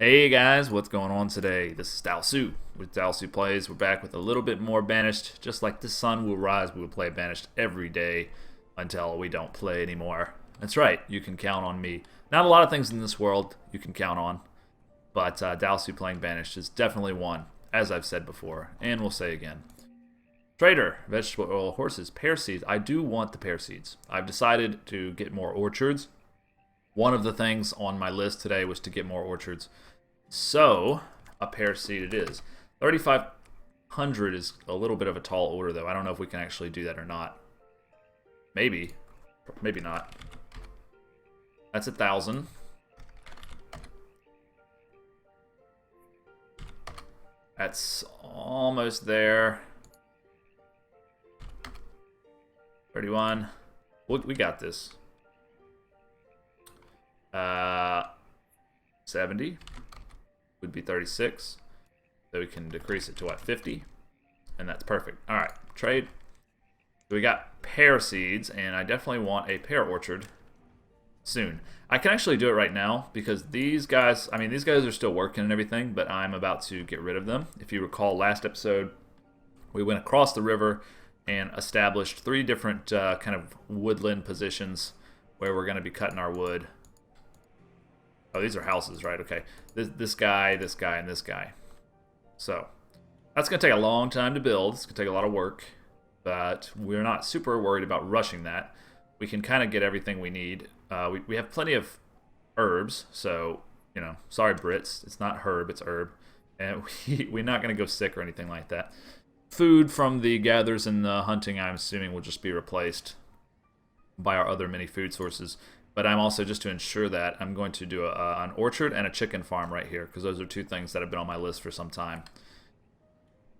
Hey guys, what's going on today? This is Dalsu with Dalsu Plays. We're back with a little bit more Banished. Just like the sun will rise, we will play Banished every day until we don't play anymore. That's right, you can count on me. Not a lot of things in this world you can count on, but Dalsu playing Banished is definitely one, as I've said before, and we'll say again. Trader, vegetable oil, horses, pear seeds. I do want the pear seeds. I've decided to get more orchards. One of the things on my list today was to get more orchards. So, a pear seed it is. 3,500 is a little bit of a tall order, though. I don't know if we can actually do that or not. Maybe. Maybe not. That's 1,000. That's almost there. 31. We got this. 70 would be 36. So we can decrease it to what, 50? And that's perfect. Alright, trade. So we got pear seeds, and I definitely want a pear orchard soon. I can actually do it right now because these guys, I mean, these guys are still working and everything, but I'm about to get rid of them. If you recall last episode, we went across the river and established 3 different kind of woodland positions where we're going to be cutting our wood. Oh, these are houses, right? Okay. This guy, and this guy. So, that's going to take a long time to build. It's going to take a lot of work. But we're not super worried about rushing that. We can kind of get everything we need. We have plenty of herbs. So, you know, sorry Brits. It's not herb, it's herb. And we're not going to go sick or anything like that. Food from the gathers and the hunting, I'm assuming, will just be replaced by our other many food sources. But I'm also, just to ensure that, I'm going to do an orchard and a chicken farm right here, because those are 2 things that have been on my list for some time.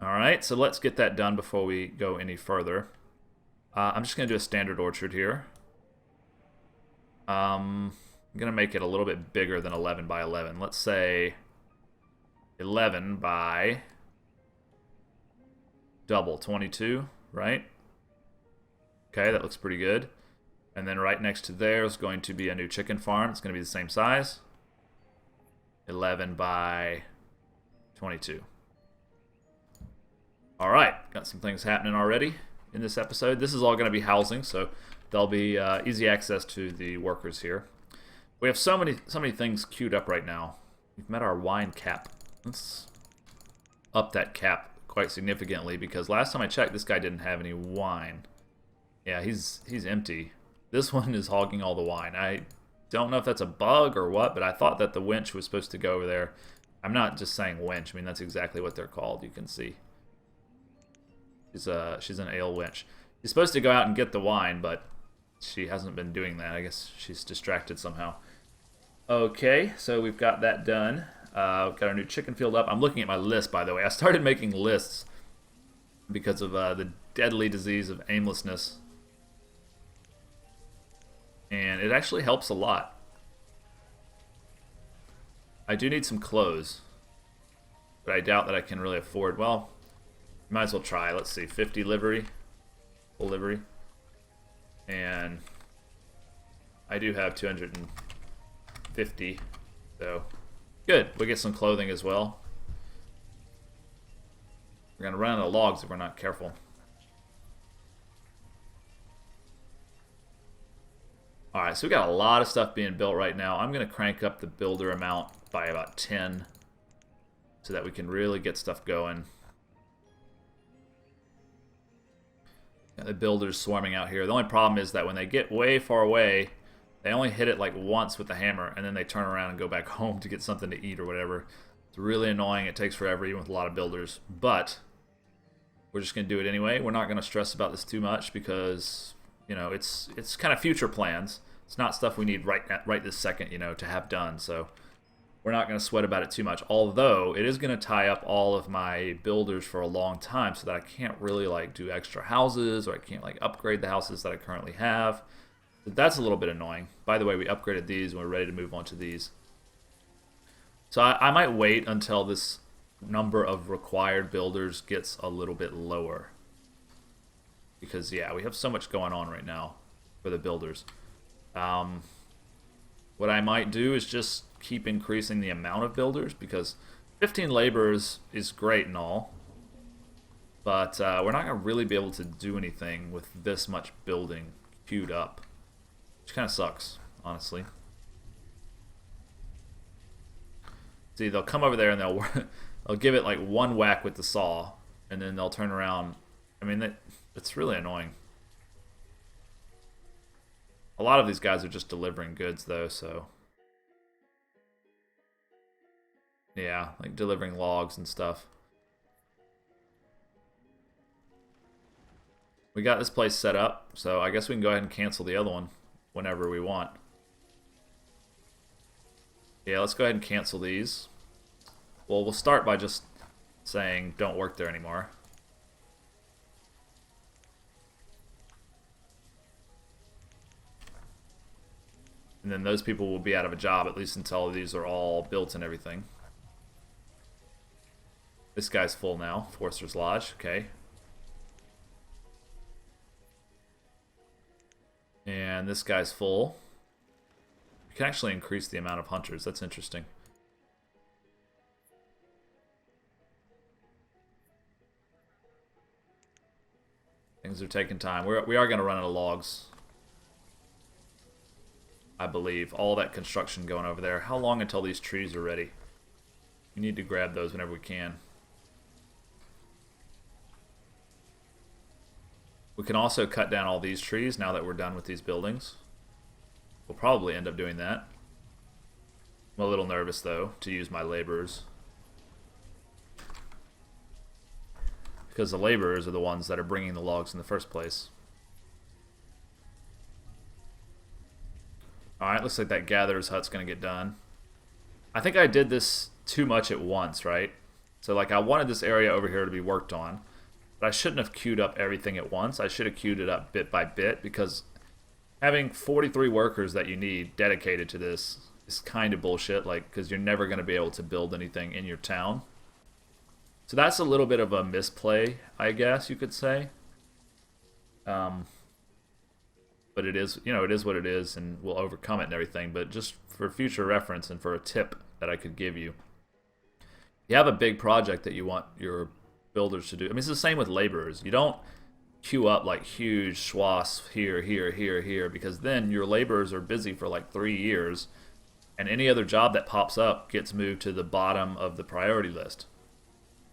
Alright, so let's get that done before we go any further. I'm just going to do a standard orchard here. I'm going to make it a little bit bigger than 11 by 11. Let's say 11 by double, 22, right? Okay, that looks pretty good. And then right next to there is going to be a new chicken farm. It's going to be the same size. 11 by 22. Alright, got some things happening already in this episode. This is all going to be housing, so there'll be easy access to the workers here. We have so many things queued up right now. We've met our wine cap. Let's up that cap quite significantly, because last time I checked, this guy didn't have any wine. Yeah, he's empty. This one is hogging all the wine. I don't know if that's a bug or what, but I thought that the winch was supposed to go over there. I'm not just saying winch. I mean, that's exactly what they're called. You can see. She's an ale winch. She's supposed to go out and get the wine, but she hasn't been doing that. I guess she's distracted somehow. Okay, so we've got that done. We've got our new chicken field up. I'm looking at my list, by the way. I started making lists because of the deadly disease of aimlessness. And it actually helps a lot. I do need some clothes, but I doubt that I can really afford. Well, might as well try. Let's see, 50 livery, full livery, and I do have 250, so good. We get some clothing as well. We're gonna run out of logs if we're not careful. Alright, so we got a lot of stuff being built right now. I'm going to crank up the builder amount by about 10 so that we can really get stuff going. Got the builders swarming out here. The only problem is that when they get way far away, they only hit it like once with the hammer, and then they turn around and go back home to get something to eat or whatever. It's really annoying. It takes forever, even with a lot of builders. But we're just going to do it anyway. We're not going to stress about this too much because, you know, it's kind of future plans. It's not stuff we need right this second, you know, to have done. So we're not going to sweat about it too much. Although it is going to tie up all of my builders for a long time, so that I can't really like do extra houses, or I can't like upgrade the houses that I currently have. That's a little bit annoying. By the way, we upgraded these and we're ready to move on to these. So I might wait until this number of required builders gets a little bit lower. Because, yeah, we have so much going on right now for the builders. What what I might do is just keep increasing the amount of builders, because 15 laborers is great and all, but we're not going to really be able to do anything with this much building queued up, which kind of sucks, honestly. See, they'll come over there and they'll give it like one whack with the saw, and then they'll turn around. I mean, it's really annoying. A lot of these guys are just delivering goods, though, so... Yeah, like delivering logs and stuff. We got this place set up, so I guess we can go ahead and cancel the other one whenever we want. Yeah, let's go ahead and cancel these. Well, we'll start by just saying don't work there anymore. And then those people will be out of a job, at least until these are all built and everything. This guy's full now. Forcer's Lodge, okay. And this guy's full. You can actually increase the amount of hunters. That's interesting. Things are taking time. We are going to run out of logs, I believe. All that construction going over there. How long until these trees are ready? We need to grab those whenever we can. We can also cut down all these trees now that we're done with these buildings. We'll probably end up doing that. I'm a little nervous, though, to use my laborers, because the laborers are the ones that are bringing the logs in the first place. Alright, looks like that gatherer's hut's going to get done. I think I did this too much at once, right? So, like, I wanted this area over here to be worked on, but I shouldn't have queued up everything at once. I should have queued it up bit by bit, because having 43 workers that you need dedicated to this is kind of bullshit, like, because you're never going to be able to build anything in your town. So that's a little bit of a misplay, I guess you could say. But it is, you know, it is what it is, and we'll overcome it and everything. But just for future reference and for a tip that I could give you, you have a big project that you want your builders to do. I mean, it's the same with laborers. You don't queue up like huge swaths here, here, here, here, because then your laborers are busy for like 3 years, and any other job that pops up gets moved to the bottom of the priority list.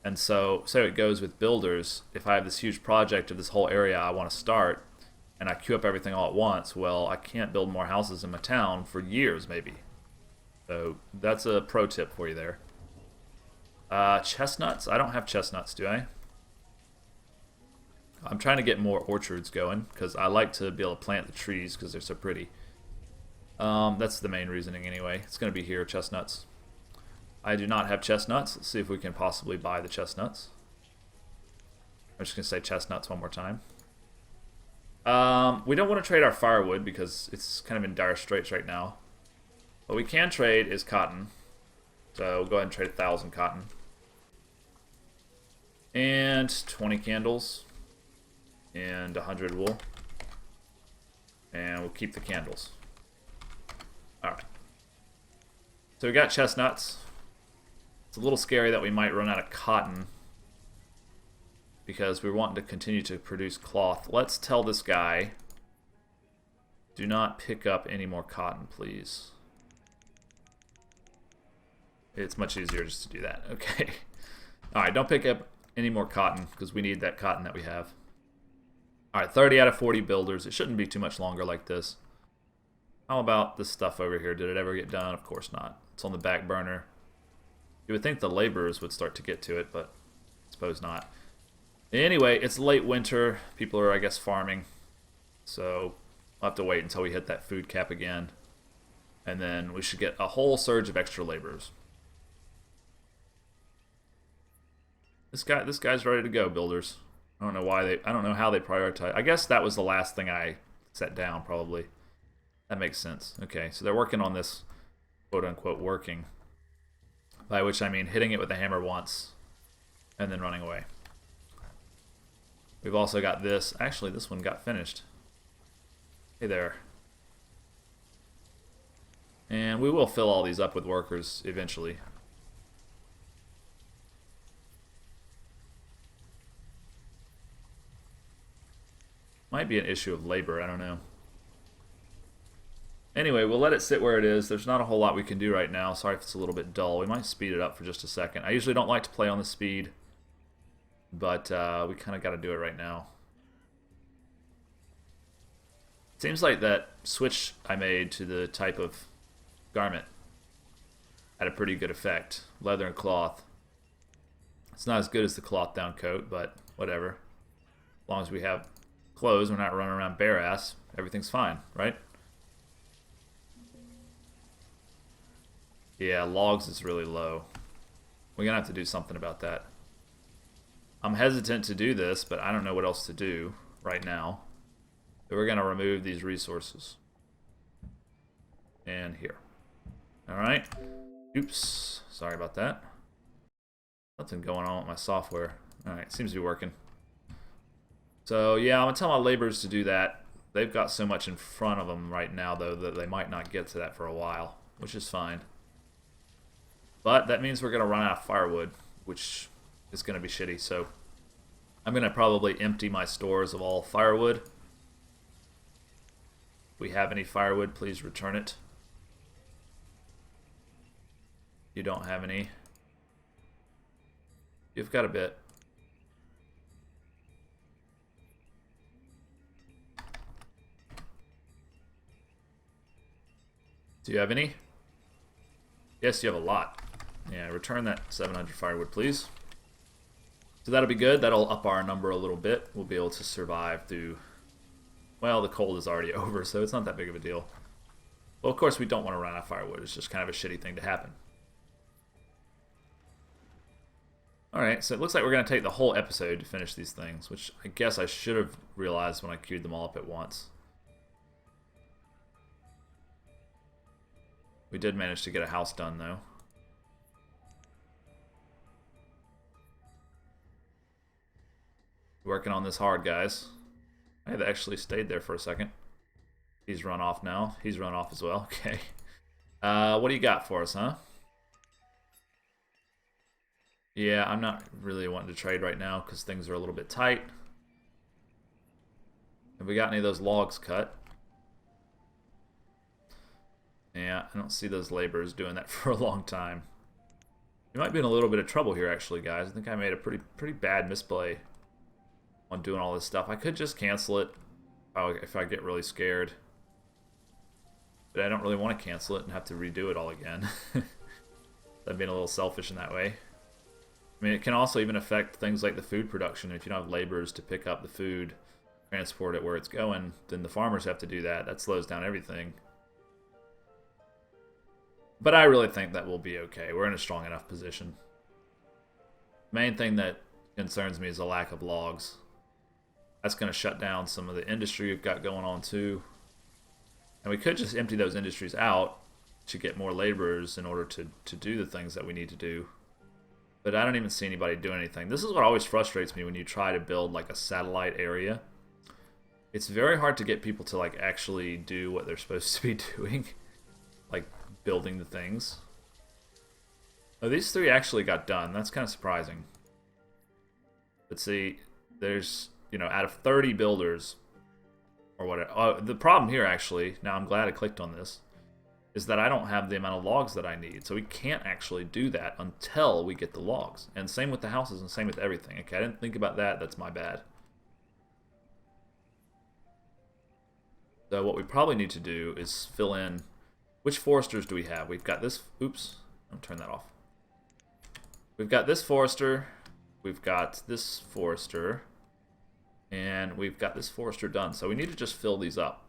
And so it goes with builders. If I have this huge project of this whole area I want to start, and I queue up everything all at once, well, I can't build more houses in my town for years, maybe. So that's a pro tip for you there. Chestnuts? I don't have chestnuts, do I? I'm trying to get more orchards going, because I like to be able to plant the trees because they're so pretty. That's the main reasoning anyway. It's going to be here, chestnuts. I do not have chestnuts. Let's see if we can possibly buy the chestnuts. I'm just going to say chestnuts one more time. We don't want to trade our firewood because it's kind of in dire straits right now. What we can trade is cotton. So we'll go ahead and trade 1,000 cotton. And 20 candles. And 100 wool. And we'll keep the candles. Alright. So we got chestnuts. It's a little scary that we might run out of cotton, because we're wanting to continue to produce cloth. Let's tell this guy, do not pick up any more cotton, please. It's much easier just to do that. Okay. Alright, don't pick up any more cotton, because we need that cotton that we have. Alright, 30 out of 40 builders. It shouldn't be too much longer like this. How about this stuff over here? Did it ever get done? Of course not. It's on the back burner. You would think the laborers would start to get to it, but I suppose not. Anyway, it's late winter. People are, I guess, farming. So we'll have to wait until we hit that food cap again. And then we should get a whole surge of extra laborers. This guy's ready to go, builders. I don't know how they prioritize. I guess that was the last thing I set down, probably. That makes sense. Okay, so they're working on this, quote-unquote, working. By which I mean hitting it with a hammer once, and then running away. We've also got this. Actually, this one got finished. Hey there. And we will fill all these up with workers eventually. Might be an issue of labor, I don't know. Anyway, we'll let it sit where it is. There's not a whole lot we can do right now. Sorry if it's a little bit dull. We might speed it up for just a second. I usually don't like to play on the speed, but we kind of got to do it right now. Seems like that switch I made to the type of garment had a pretty good effect. Leather and cloth. It's not as good as the cloth down coat, but whatever. As long as we have clothes, we're not running around bare ass, everything's fine, right? Yeah, logs is really low. We're gonna have to do something about that. I'm hesitant to do this, but I don't know what else to do right now. So we're gonna remove these resources. And here. Alright. Oops. Sorry about that. Nothing going on with my software. Alright, seems to be working. So yeah, I'm gonna tell my laborers to do that. They've got so much in front of them right now, though, that they might not get to that for a while, which is fine. But that means we're gonna run out of firewood, which is gonna be shitty. So I'm gonna probably empty my stores of all firewood. If we have any firewood, please return it. You don't have any. You've got a bit. Do you have any? Yes, you have a lot. Yeah, return that 700 firewood, please. So that'll be good. That'll up our number a little bit. We'll be able to survive through... Well, the cold is already over, so it's not that big of a deal. Well, of course, we don't want to run out of firewood. It's just kind of a shitty thing to happen. Alright, so it looks like we're going to take the whole episode to finish these things, which I guess I should have realized when I queued them all up at once. We did manage to get a house done, though. Working on this hard, guys. I had actually stayed there for a second. He's run off now. He's run off as well. Okay. What do you got for us, huh? Yeah, I'm not really wanting to trade right now because things are a little bit tight. Have we got any of those logs cut? Yeah, I don't see those laborers doing that for a long time. We might be in a little bit of trouble here, actually, guys. I think I made a pretty bad misplay on doing all this stuff. I could just cancel it if I get really scared. But I don't really want to cancel it and have to redo it all again. I've been a little selfish in that way. I mean, it can also even affect things like the food production. If you don't have laborers to pick up the food, transport it where it's going, then the farmers have to do that. That slows down everything. But I really think that we'll be okay. We're in a strong enough position. Main thing that concerns me is the lack of logs. That's going to shut down some of the industry we've got going on too. And we could just empty those industries out to get more laborers in order to do the things that we need to do. But I don't even see anybody doing anything. This is what always frustrates me when you try to build like a satellite area. It's very hard to get people to like actually do what they're supposed to be doing. Like building the things. Oh, these three actually got done. That's kind of surprising. But see, there's, you know, out of 30 builders or whatever. Oh, the problem here actually, now I'm glad I clicked on this, is that I don't have the amount of logs that I need. So we can't actually do that until we get the logs. And same with the houses and same with everything. Okay, I didn't think about that. That's my bad. So what we probably need to do is fill in... Which foresters do we have? We've got this... Oops. I'll turn that off. We've got this forester. We've got this forester. And we've got this forester done. So we need to just fill these up.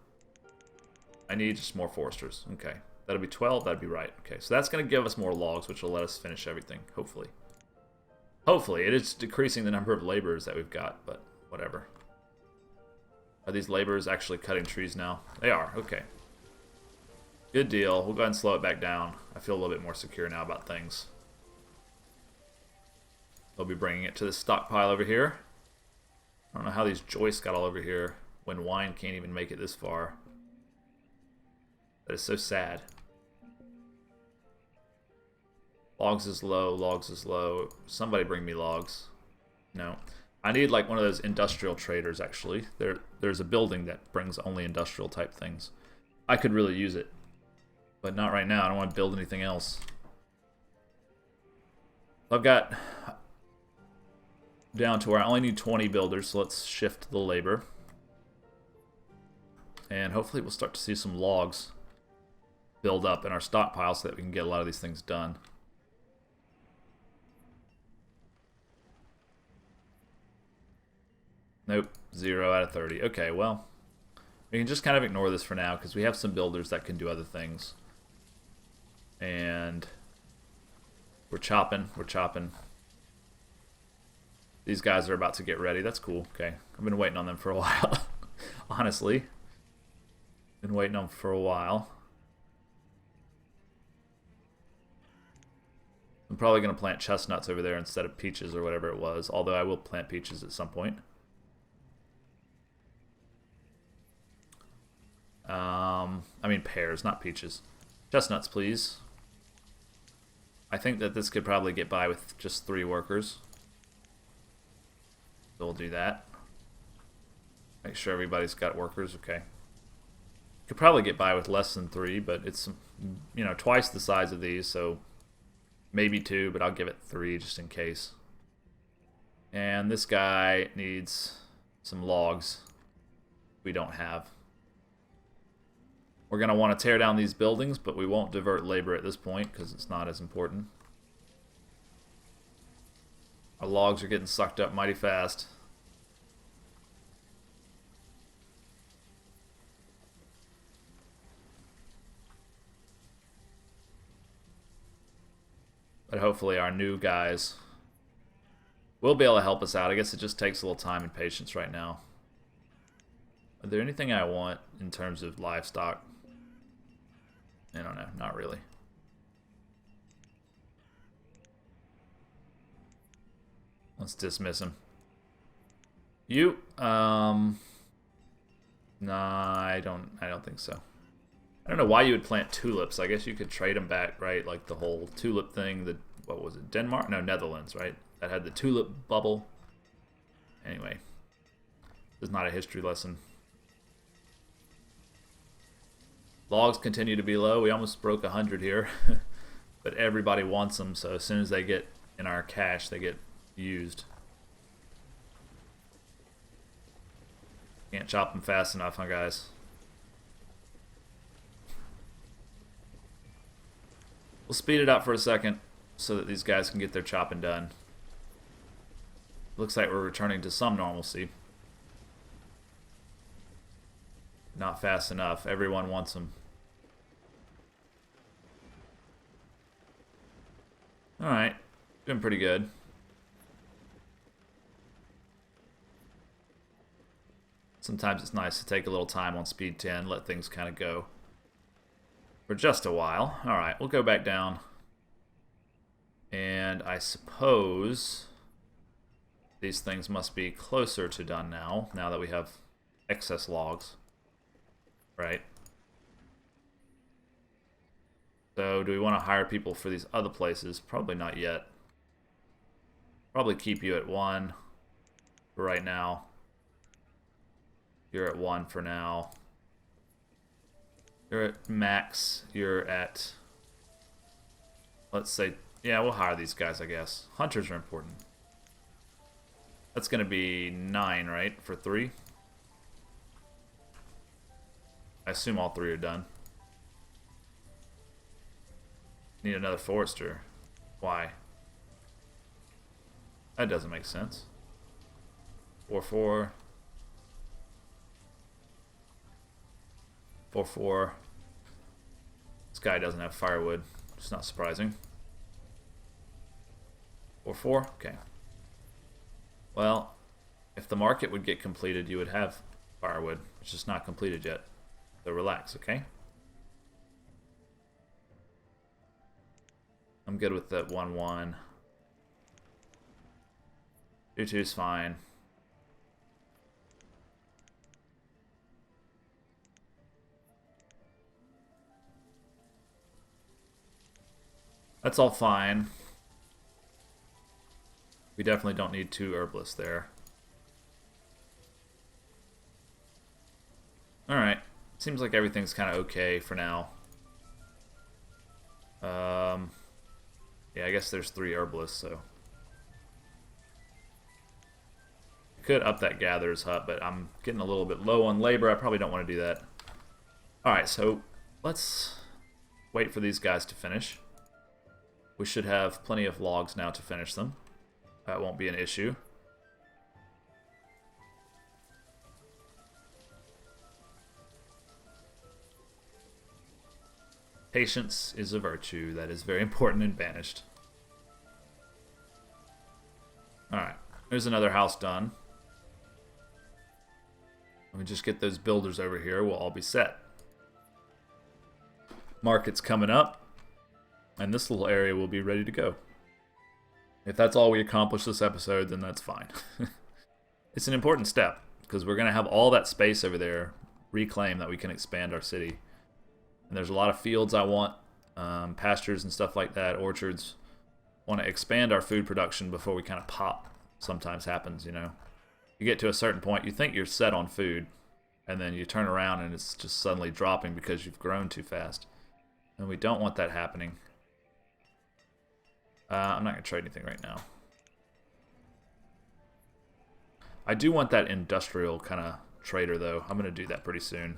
I need just more foresters. Okay. That'll be 12. That'd be right. Okay. So that's going to give us more logs, which will let us finish everything. Hopefully. Hopefully. It is decreasing the number of laborers that we've got, but whatever. Are these laborers actually cutting trees now? They are. Okay. Good deal. We'll go ahead and slow it back down. I feel a little bit more secure now about things. They'll be bringing it to the stockpile over here. I don't know how these joists got all over here when wine can't even make it this far. That is so sad. Logs is low, logs is low. Somebody bring me logs. No. I need like one of those industrial traders, actually. There's a building that brings only industrial type things. I could really use it. But not right now. I don't want to build anything else. I've got down to where I only need 20 builders, so let's shift the labor. And hopefully we'll start to see some logs build up in our stockpile so that we can get a lot of these things done. Nope, 0 out of 30. Okay, well, we can just kind of ignore this for now because we have some builders that can do other things. And we're chopping. These guys are about to get ready. That's cool. Okay, I've been waiting on them for a while. Honestly, been waiting on them for a while. I'm probably going to plant chestnuts over there instead of peaches or whatever it was, although I will plant peaches at some point. I mean pears, not peaches. Chestnuts, please. I think that this could probably get by with just 3 workers. So we'll do that. Make sure everybody's got workers, okay. Could probably get by with less than 3, but it's, you know, twice the size of these, so maybe 2, but I'll give it 3 just in case. And this guy needs some logs we don't have. We're going to want to tear down these buildings, but we won't divert labor at this point because it's not as important. Our logs are getting sucked up mighty fast. But hopefully our new guys will be able to help us out. I guess it just takes a little time and patience right now. Are there anything I want in terms of livestock? I don't know, not really. Let's dismiss him. You, nah, I don't think so. I don't know why you would plant tulips. I guess you could trade them back, right? Like the whole tulip thing, the, what was it, Denmark? No, Netherlands, right? That had the tulip bubble. Anyway, this is not a history lesson. Logs continue to be low. We almost broke 100 here. But everybody wants them, so as soon as they get in our cache, they get used. Can't chop them fast enough, huh, guys? We'll speed it up for a second so that these guys can get their chopping done. Looks like we're returning to some normalcy. Not fast enough. Everyone wants them. Alright, doing pretty good. Sometimes it's nice to take a little time on speed 10, let things kind of go for just a while. Alright, we'll go back down. And I suppose these things must be closer to done now that we have excess logs. Right? So, do we want to hire people for these other places? Probably not yet. Probably keep you at 1 for right now. You're at 1 for now. You're at max. You're at, let's say, yeah, we'll hire these guys, I guess. Hunters are important. That's going to be 9, right? For 3? I assume all 3 are done. Need another forester. Why? That doesn't make sense. 4-4. 4-4. This guy doesn't have firewood. It's not surprising. 4-4? Okay. Well, if the market would get completed, you would have firewood. It's just not completed yet. So relax, okay? I'm good with that 1-1. 2-2 is fine. That's all fine. We definitely don't need 2 herbalists there. Alright. Seems like everything's kind of okay for now. Yeah, I guess there's 3 herbalists, so... Could up that gatherer's hut, but I'm getting a little bit low on labor. I probably don't want to do that. Alright, so let's wait for these guys to finish. We should have plenty of logs now to finish them. That won't be an issue. Patience is a virtue that is very important in Banished. Alright, there's another house done. Let me just get those builders over here, we'll all be set. Market's coming up, and this little area will be ready to go. If that's all we accomplish this episode, then that's fine. It's an important step, because we're going to have all that space over there reclaimed that we can expand our city. And there's a lot of fields I want, pastures and stuff like that, orchards. Want to expand our food production before we kind of pop. Sometimes happens, you know. You get to a certain point, you think you're set on food, and then you turn around and it's just suddenly dropping because you've grown too fast. And we don't want that happening. I'm not going to trade anything right now. I do want that industrial kind of trader, though. I'm going to do that pretty soon.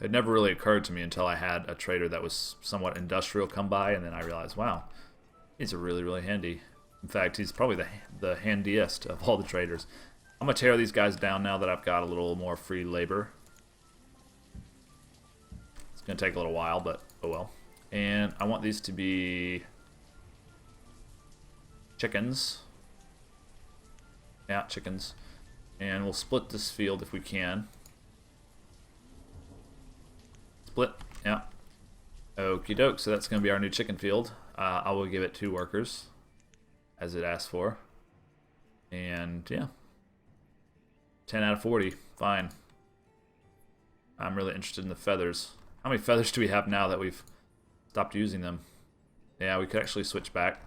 It never really occurred to me until I had a trader that was somewhat industrial come by, and then I realized, wow, he's really, really handy. In fact, he's probably the handiest of all the traders. I'm going to tear these guys down now that I've got a little more free labor. It's going to take a little while, but oh well. And I want these to be chickens. Yeah, chickens. And we'll split this field if we can. Split, yeah. Okie doke, so that's going to be our new chicken field. I will give it 2 workers, as it asked for. And, yeah. 10 out of 40, fine. I'm really interested in the feathers. How many feathers do we have now that we've stopped using them? Yeah, we could actually switch back.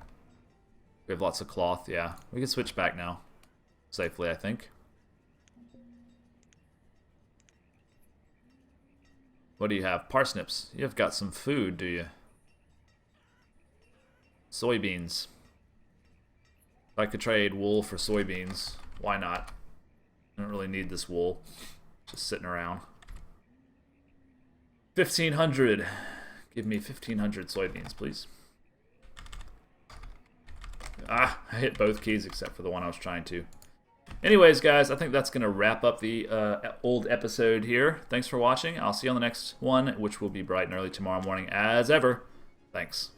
We have lots of cloth, yeah. We can switch back now. Safely, I think. What do you have? Parsnips. You've got some food, do you? Soybeans. If I could trade wool for soybeans, why not? I don't really need this wool. Just sitting around. 1,500. Give me 1,500 soybeans, please. Ah, I hit both keys except for the one I was trying to. Anyways, guys, I think that's going to wrap up the old episode here. Thanks for watching. I'll see you on the next one, which will be bright and early tomorrow morning as ever. Thanks.